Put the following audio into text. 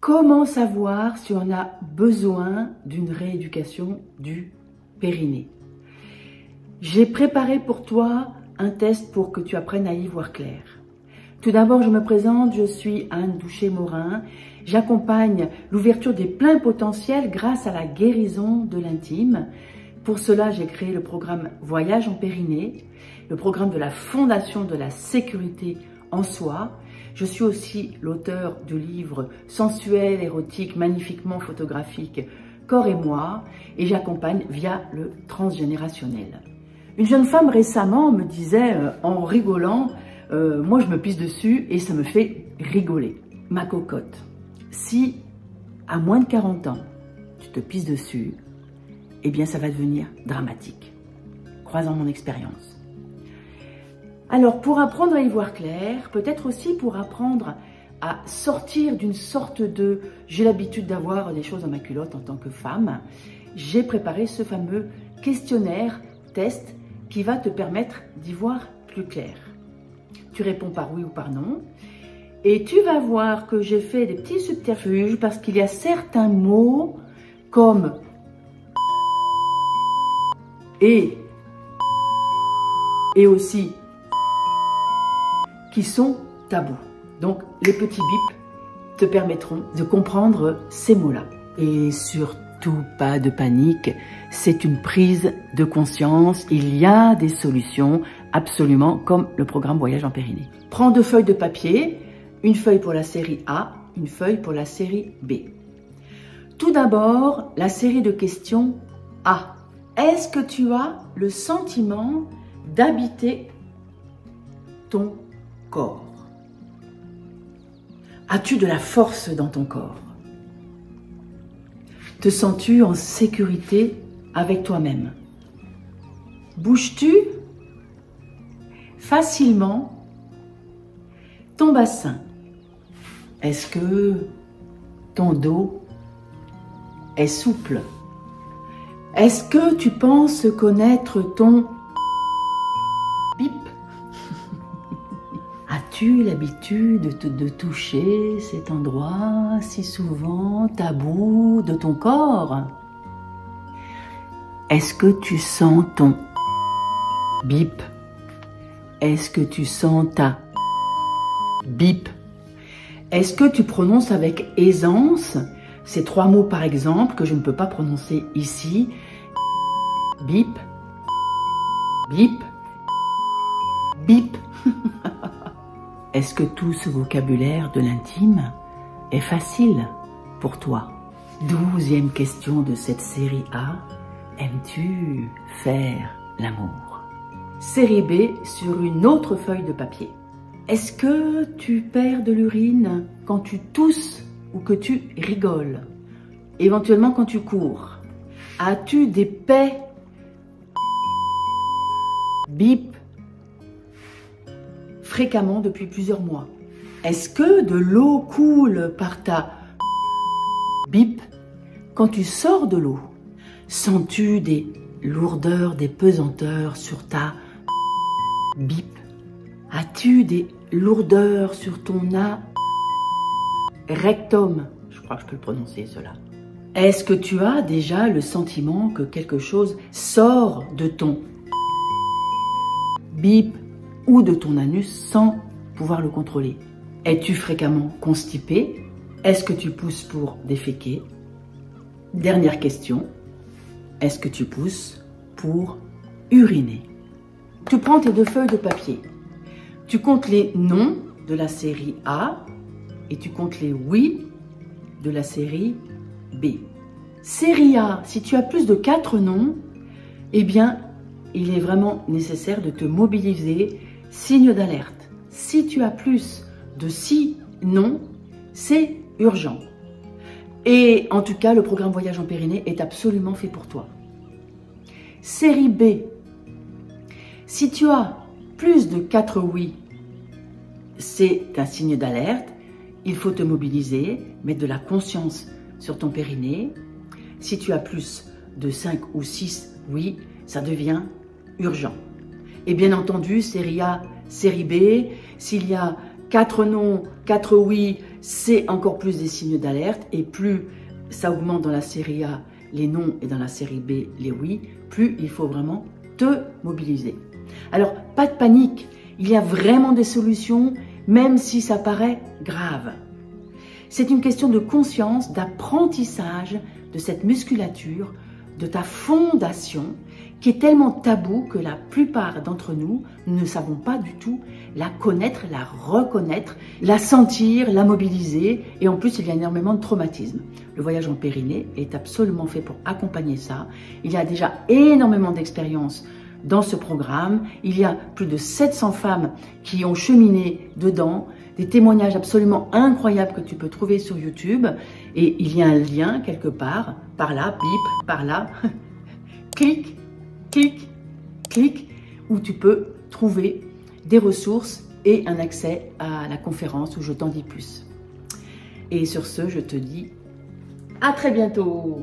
Comment savoir si on a besoin d'une rééducation du périnée? J'ai préparé pour toi un test pour que tu apprennes à y voir clair. Tout d'abord, je me présente, je suis Anne Douchet-Morin. J'accompagne l'ouverture des pleins potentiels grâce à la guérison de l'intime. Pour cela, j'ai créé le programme Voyage en Périnée, le programme de la Fondation de la Sécurité en Soi. Je suis aussi l'auteur du livre sensuel, érotique, magnifiquement photographique, Corps et moi, et j'accompagne via le transgénérationnel. Une jeune femme récemment me disait en rigolant, moi je me pisse dessus et ça me fait rigoler. Ma cocotte, si à moins de 40 ans, tu te pisses dessus, eh bien ça va devenir dramatique, croisant mon expérience. Alors, pour apprendre à y voir clair, peut-être aussi pour apprendre à sortir d'une sorte de « j'ai l'habitude d'avoir des choses dans ma culotte en tant que femme », j'ai préparé ce fameux questionnaire, test, qui va te permettre d'y voir plus clair. Tu réponds par oui ou par non, et tu vas voir que j'ai fait des petits subterfuges parce qu'il y a certains mots comme « et aussi » qui sont tabous. Donc, les petits bips te permettront de comprendre ces mots-là. Et surtout, pas de panique, c'est une prise de conscience. Il y a des solutions, absolument, comme le programme Voyage en Périnée. Prends 2 feuilles de papier, une feuille pour la série A, une feuille pour la série B. Tout d'abord, la série de questions A. Est-ce que tu as le sentiment d'habiter ton corps? As-tu de la force dans ton corps? Te sens-tu en sécurité avec toi-même? Bouges-tu facilement ton bassin? Est-ce que ton dos est souple? Est-ce que tu penses connaître ton bip? As-tu l'habitude de toucher cet endroit si souvent tabou de ton corps? Est-ce que tu sens ton bip? Est-ce que tu sens ta bip? Est-ce que tu prononces avec aisance ces 3 mots par exemple que je ne peux pas prononcer ici? Bip, bip, bip. Est-ce que tout ce vocabulaire de l'intime est facile pour toi? 12e question de cette série A. Aimes-tu faire l'amour? Série B sur une autre feuille de papier. Est-ce que tu perds de l'urine quand tu tousses ou que tu rigoles? Éventuellement quand tu cours? As-tu des paix? Bip fréquemment depuis plusieurs mois? Est-ce que de l'eau coule par ta bip quand tu sors de l'eau? Sens-tu des lourdeurs, des pesanteurs sur ta bip? As-tu des lourdeurs sur ton rectum? Je crois que je peux le prononcer cela. Est-ce que tu as déjà le sentiment que quelque chose sort de ton bip ou de ton anus sans pouvoir le contrôler? Es-tu fréquemment constipé? Est-ce que tu pousses pour déféquer? Dernière question, est-ce que tu pousses pour uriner? Tu prends tes 2 feuilles de papier, tu comptes les non de la série A et tu comptes les oui de la série B. Série A, si tu as plus de 4 noms, eh bien, il est vraiment nécessaire de te mobiliser. Signe d'alerte. Si tu as plus de 6 noms, c'est urgent. Et en tout cas, le programme Voyage en Périnée est absolument fait pour toi. Série B. Si tu as plus de 4 oui, c'est un signe d'alerte. Il faut te mobiliser, mettre de la conscience sur ton périnée. Si tu as plus de 5 ou 6 oui, ça devient urgent. Et bien entendu, série A, série B, s'il y a 4 non, 4 oui, c'est encore plus des signes d'alerte. Et plus ça augmente dans la série A les non et dans la série B les oui, plus il faut vraiment te mobiliser. Alors, pas de panique, il y a vraiment des solutions, même si ça paraît grave. C'est une question de conscience, d'apprentissage de cette musculature, de ta fondation, qui est tellement taboue que la plupart d'entre nous ne savons pas du tout la connaître, la reconnaître, la sentir, la mobiliser. Et en plus, il y a énormément de traumatismes. Le voyage en périnée est absolument fait pour accompagner ça. Il y a déjà énormément d'expériences dans ce programme. Il y a plus de 700 femmes qui ont cheminé dedans, des témoignages absolument incroyables que tu peux trouver sur YouTube. Et il y a un lien quelque part, par là, bip, par là, clique, clique, clique, où tu peux trouver des ressources et un accès à la conférence où je t'en dis plus. Et sur ce, je te dis à très bientôt.